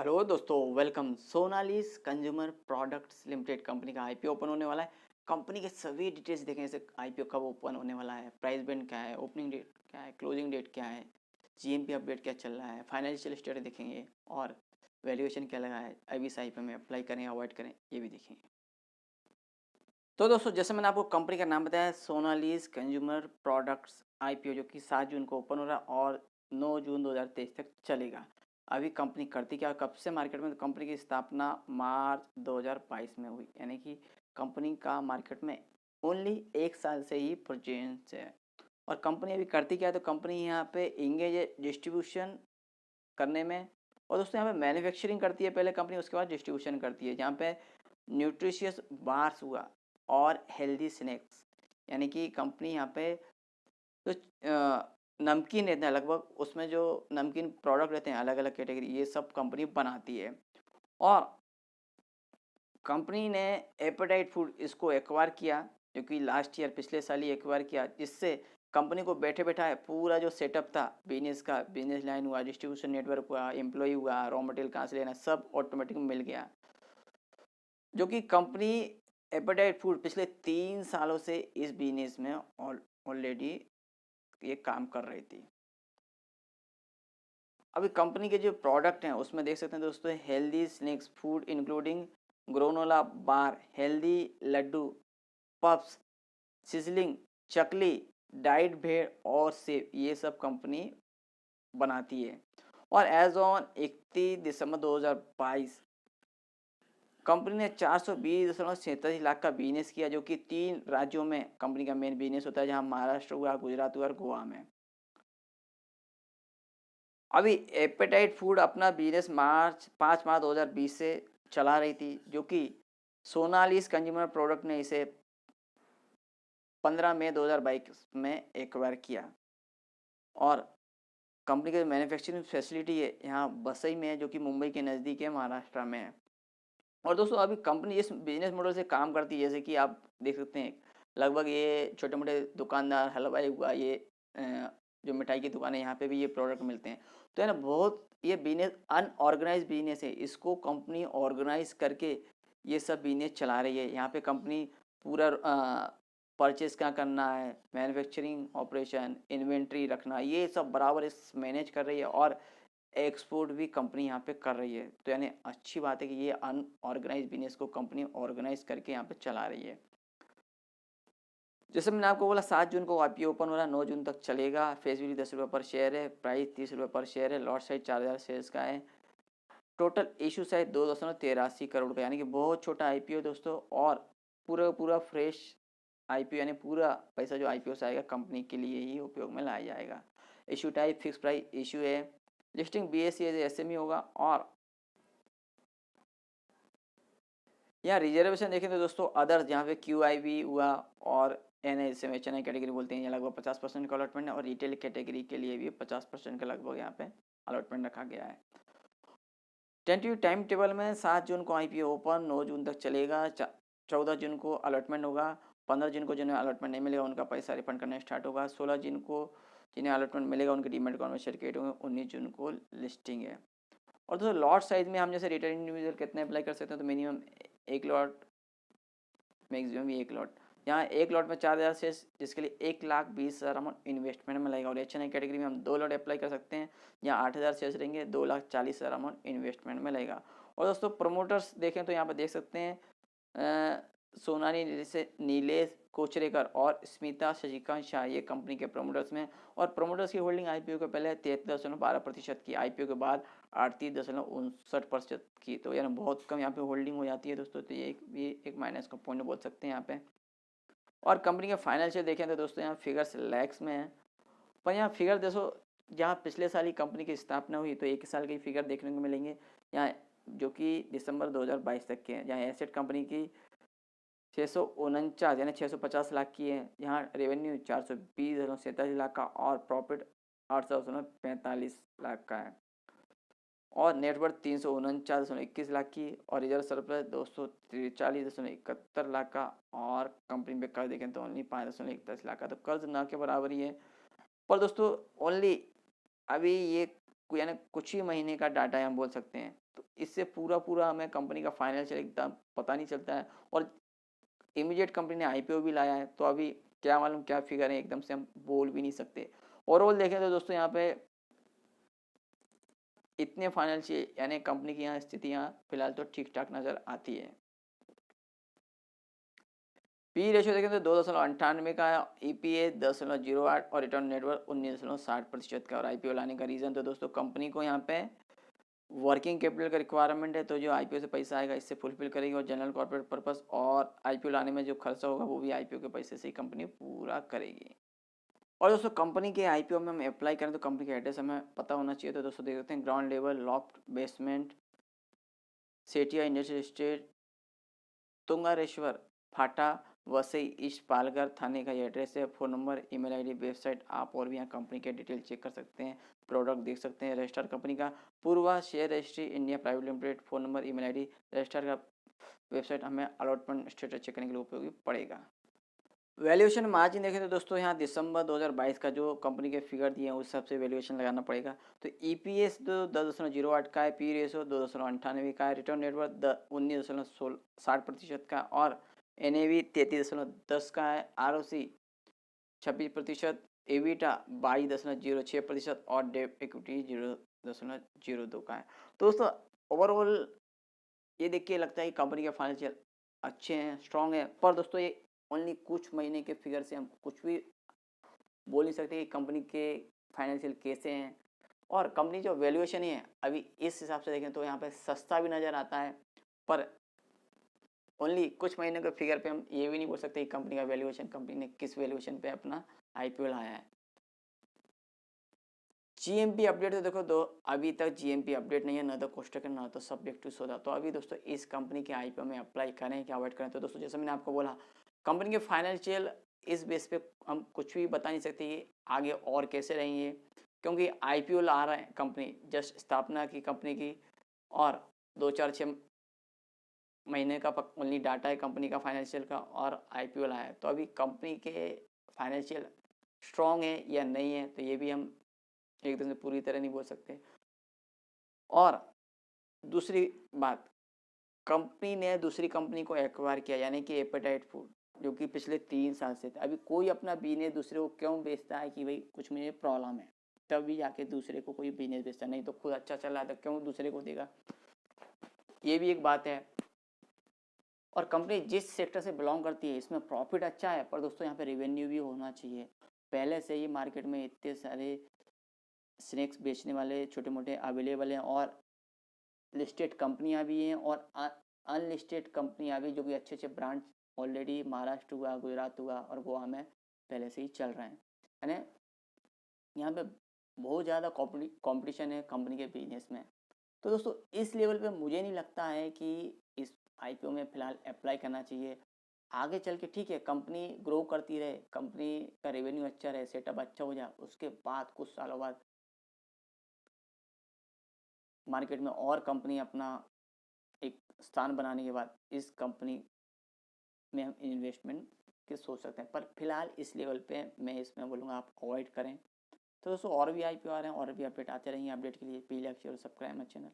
Hello दोस्तों, welcome. Sonali's consumer products limited company का IPO open होने वाला है। कंपनी के सभी डिटेल्स देखें, जैसे आईपीओ कब ओपन होने वाला है, प्राइस बैंड क्या है, ओपनिंग डेट क्या है, क्लोजिंग डेट क्या है, जीएमपी अपडेट क्या चल रहा है, फाइनेंशियल स्टेटस देखेंगे और वैल्यूएशन क्या लगा है, अभी इस आईपीओ में अप्लाई करें या अवॉइड करें, ये भी देखेंगे। तो दोस्तों, जैसे मैंने आपको कंपनी का नाम बताया, सोनालीज कंज्यूमर प्रोडक्ट्स आईपीओ, जो कि 7 जून को ओपन हो रहा है और 9 जून 2023 तक चलेगा। अभी कंपनी करती क्या, कब से मार्केट में, तो कंपनी की स्थापना मार्च 2022 में हुई, यानी कि कंपनी का मार्केट में ओनली 1 साल से ही प्रेजेंस है। और कंपनी अभी करती क्या है, तो कंपनी यहाँ पे इंगेज है डिस्ट्रीब्यूशन करने में। और दोस्तों, यहाँ पे मैन्युफैक्चरिंग करती है पहले कंपनी, उसके बाद डिस्ट्रीब्यूशन करती है। यहाँ पे न्यूट्रिशियस बार्स हुआ और हेल्दी स्नैक्स, यानी कि कंपनी यहाँ पे जो नमकीन रहते हैं लगभग, उसमें जो नमकीन प्रोडक्ट रहते हैं अलग अलग कैटेगरी, ये सब कंपनी बनाती है। और कंपनी ने एपेटाइट फूड इसको एक्वायर किया, जो कि लास्ट ईयर पिछले साल ही एक्वायर किया, जिससे कंपनी को बैठे बैठा पूरा जो सेटअप था बिजनेस का, बिजनेस लाइन हुआ, डिस्ट्रीब्यूशन नेटवर्क हुआ, एम्प्लॉय हुआ, रॉ मटेरियल कहाँ से लेना, सब ऑटोमेटिक मिल गया। जो कि कंपनी एपेटाइट फूड पिछले 3 सालों से इस बिजनेस में ऑलरेडी ये काम कर रही थी। अभी कंपनी के जो प्रोडक्ट हैं उसमें देख सकते हैं दोस्तों, healthy snacks food including granola bar, healthy laddu, puffs, sizzling, chakli, diet bhel और सेव, ये सब कंपनी बनाती है। और एज ऑन 31 दिसंबर 2022 कंपनी ने 420.47 लाख का बिजनेस किया, जो कि 3 राज्यों में कंपनी का मेन बिजनेस होता है, जहां महाराष्ट्र हुआ, गुजरात हुआ और गोवा में। अभी एपेटाइट फूड अपना बिजनेस 5 मार्च 2020 से चला रही थी, जो कि सोनालीज कंज्यूमर प्रोडक्ट ने इसे 15 मई 2022 में एक्वायर किया। और कंपनी की मैन्युफैक्चरिंग फैसिलिटी है यहाँ बसई में है, जो कि मुंबई के नज़दीक है, महाराष्ट्र में है। और दोस्तों, अभी कंपनी इस बिजनेस मॉडल से काम करती है, जैसे कि आप देख सकते हैं लगभग ये छोटे मोटे दुकानदार, हलवाई हुआ, ये जो मिठाई की दुकान है, यहाँ पे भी ये प्रोडक्ट मिलते हैं। तो है ना, बहुत ये बिजनेस अनऑर्गेनाइज बिजनेस है, इसको कंपनी ऑर्गेनाइज करके ये सब बिजनेस चला रही है। यहाँ पे कंपनी पूरा परचेज क्या करना है, मैन्युफैक्चरिंग ऑपरेशन, इन्वेंट्री रखना, ये सब बराबर इस मैनेज कर रही है। और एक्सपोर्ट भी कंपनी यहाँ पे कर रही है। तो यानी अच्छी बात है कि ये अनऑर्गेनाइज बिजनेस को कंपनी ऑर्गेनाइज करके यहाँ पे चला रही है। जैसे मैंने आपको बोला, 7 जून को आईपीओ ओपन हो रहा है, 9 जून तक चलेगा। फेस वैल्यू 10 रुपये पर शेयर है, प्राइस 30 रुपये पर शेयर है, लॉट साइज 4,000 शेयर्स का है। टोटल इशू साइज 2.83 करोड़ का, यानी कि बहुत छोटा आईपीओ दोस्तों। और पूरा पूरा फ्रेश आईपीओ, यानी पूरा पैसा जो आईपीओ से आएगा कंपनी के लिए ही उपयोग में लाया जाएगा। Issue type fix price issue है, लिस्टिंग बीएसई एसएमई होगा। और यहाँ रिजर्वेशन देखें तो दोस्तों, अदर्स यहाँ पे क्यू आई बी हुआ और N S M H N I category बोलते हैं, यहाँ लगभग 50% का अलॉटमेंट है। और रिटेल कैटेगरी के लिए भी 50% का लगभग यहाँ पे अलॉटमेंट रखा गया है। टेंटेटिव टाइम टेबल में 7 जून को आईपीओ ओपन, 9 जून तक चलेगा, 14 जून को अलॉटमेंट होगा, 15 जून को जिन्हें अलॉटमेंट नहीं मिलेगा उनका पैसा रिफंड करना स्टार्ट होगा, 16 जून को जिन्हें अलॉटमेंट मिलेगा उनके डीमेट अकाउंट में सर्टिफिकेट होंगे, 19 जून को लिस्टिंग है। और दोस्तों, लॉट साइज में हम जैसे रिटेल इंडिविजुअल कितने अप्लाई कर सकते हैं, तो मिनिमम 1 लॉट, मैक्सिमम भी 1 लॉट। यहाँ 1 लॉट में 4,000 शेयर, जिसके लिए 1,20,000 अमाउंट इन्वेस्टमेंट में लगेगा। और एच एन आई कैटेगरी में हम 2 लॉट अप्लाई कर सकते हैं, यहाँ 8,000 शेयर रहेंगे, 2,40,000 अमाउंट इन्वेस्टमेंट में लगेगा। और दोस्तों, प्रमोटर्स देखें तो यहाँ पर देख सकते हैं सोनाली नीलेश कोचरेकर और स्मिता शशिकांत शाह, ये कंपनी के प्रमोटर्स में। और प्रमोटर्स की होल्डिंग आईपीओ के पहले 33.12% की, आईपीओ के बाद 38.59% की। तो यानी बहुत कम यहाँ पे होल्डिंग हो जाती है दोस्तों। तो ये एक माइनस का पॉइंट बोल सकते हैं यहाँ पे। और कंपनी के फाइनेंशियल देखें तो दोस्तों, यहाँ फिगर्स लैक्स में है। पर यहाँ फिगर देखो, जहाँ पिछले साल ही कंपनी की स्थापना हुई, तो 1 साल के फिगर देखने को मिलेंगे यहाँ, जो कि दिसंबर 2022 तक के हैं। जहाँ एसेट कंपनी की 649 यानी 650 लाख की है, यहाँ रेवेन्यू 420.47 लाख का, और प्रॉफिट 845 लाख का है। और नेटवर्थ 349.21 लाख की, और रिजर्व सरप्लस 243.71 लाख का। और कंपनी पे कर्ज देखें तो ओनली 5.41 लाख का, तो कर्ज ना के बराबर ही है। पर दोस्तों, ओनली अभी ये यानी कुछ ही महीने का डाटा है हम बोल सकते हैं, तो इससे पूरा हमें कंपनी का फाइनेंशियल एकदम पता नहीं चलता है। और इमीडिएट कंपनी ने आईपीओ भी लाया है, तो अभी क्या मालूम क्या फिगर है, एकदम से हम बोल भी नहीं सकते। ओवरऑल देखें तो दोस्तों यहाँ पे इतने फाइनेंशियल यानी कंपनी की यहाँ स्थिति यहाँ फिलहाल तो ठीक ठाक नजर आती है। पी रेशियो देखें तो 2.98 का, ईपीए 10.08 और रिटर्न नेटवर्क 19.60% का। और आईपीओ लाने का रीजन तो दोस्तों कंपनी को यहाँ पे वर्किंग कैपिटल का रिक्वायरमेंट है, तो जो आईपीओ से पैसा आएगा इससे फुलफिल करेगी। और जनरल कॉर्पोरेट पर्पस और आईपीओ लाने में जो खर्चा होगा वो भी आईपीओ के पैसे से ही कंपनी पूरा करेगी। और दोस्तों कंपनी के आईपीओ में हम अप्लाई करें तो कंपनी का एड्रेस हमें पता होना चाहिए। तो दोस्तों देख सकते हैं ground level, loft, basement, Sethia industrial estate, Tungareshwar, Phata, Vasai east, Palghar Thane का ये एड्रेस है। Phone number, email ID, website आप और भी यहाँ कंपनी के डिटेल चेक कर सकते हैं, प्रोडक्ट देख सकते हैं। रजिस्टर कंपनी का Purva share registry India private limited, phone number, email ID, register का वेबसाइट हमें अलॉटमेंट स्टेटस चेक करने के लिए उपयोगी पड़ेगा। वैल्यूएशन मार्जिन देखें तो दोस्तों यहाँ दिसंबर 2022 का जो कंपनी के फिगर दिए हैं उस हिसाब से वैल्यूएशन लगाना पड़ेगा। तो ईपीएस 10.08 का है, पी रेशो 2.98 का है, रिटर्न नेटवर्क 19.60% का, और एनएवी 33.10 का है, आरओसी 26%, एविटा 22.06% और डेट इक्विटी 0.02 का है। तो दोस्तों ओवरऑल ये देख के लगता है कि कंपनी के फाइनेंशियल अच्छे हैं, स्ट्रांग है। पर दोस्तों ये ओनली कुछ महीने के फिगर से हम कुछ भी बोल नहीं सकते कि कंपनी के फाइनेंशियल कैसे हैं। और कंपनी जो वैल्यूएशन है अभी इस हिसाब से देखें तो यहाँ पे सस्ता भी नज़र आता है, पर ओनली कुछ महीने के फिगर पे हम ये भी नहीं बोल सकते कि कंपनी का वैल्यूएशन, कंपनी ने किस वैल्यूएशन पे अपना आईपीओ लाया है। जीएमपी अपडेट तो देखो, दो अभी तक जीएमपी अपडेट नहीं है, ना तो कोष्टक है ना तो सब्जेक्ट टू सौदा। तो अभी दोस्तों इस कंपनी के आईपीओ में अप्लाई करें क्या अवॉइड करें, तो दोस्तों जैसे मैंने आपको बोला कंपनी के फाइनेंशियल इस बेस पे हम कुछ भी बता नहीं सकते कि आगे और कैसे रहेंगे, क्योंकि आईपीओ ला रहा है कंपनी, जस्ट स्थापना की कंपनी की, और 2-4-6 महीने का ओनली डाटा है कंपनी का फाइनेंशियल का, और आईपीओ लाया है। तो अभी कंपनी के फाइनेंशियल स्ट्रॉन्ग है या नहीं है तो ये भी हम एकदम से पूरी तरह नहीं बोल सकते। और दूसरी बात, कंपनी ने दूसरी कंपनी को एक्वायर किया यानी कि एपेटाइट फूड, जो कि पिछले 3 साल से था। अभी कोई अपना बिजनेस दूसरे को क्यों बेचता है कि भाई कुछ मुझे प्रॉब्लम है, तब भी जाके दूसरे को कोई बिजनेस बेचता, नहीं तो खुद अच्छा चल रहा था क्यों दूसरे को देगा, ये भी एक बात है। और कंपनी जिस सेक्टर से बिलोंग करती है इसमें प्रॉफिट अच्छा है, पर दोस्तों यहाँ पे रेवेन्यू भी होना चाहिए। पहले से ही मार्केट में इतने सारे स्नैक्स बेचने वाले छोटे मोटे अवेलेबल हैं, और लिस्टेड कंपनियां भी हैं और अनलिस्टेड कंपनियां भी, जो कि अच्छे अच्छे ब्रांड्स ऑलरेडी महाराष्ट्र हुआ, गुजरात हुआ और गोवा में पहले से ही चल रहे हैं। यानी यहाँ पे बहुत ज़्यादा कंपटीशन है कंपनी के बिजनेस में। तो दोस्तों इस लेवल पे मुझे नहीं लगता है कि इस आईपीओ में फ़िलहाल अप्लाई करना चाहिए। आगे चल के ठीक है कंपनी ग्रो करती रहे, कंपनी का रेवेन्यू अच्छा रहे, सेटअप अच्छा हो जाए, उसके बाद कुछ सालों बाद मार्केट में और कंपनी अपना एक स्थान बनाने के बाद इस कंपनी में हम इन्वेस्टमेंट के सोच सकते हैं। पर फिलहाल इस लेवल पे मैं इसमें बोलूँगा आप अवॉइड करें। तो दोस्तों और भी आईपीओ आ रहे हैं और भी अपडेट आते रहेंगे। अपडेट के लिए प्लीज़ लाइक शेयर और सब्सक्राइब माय चैनल।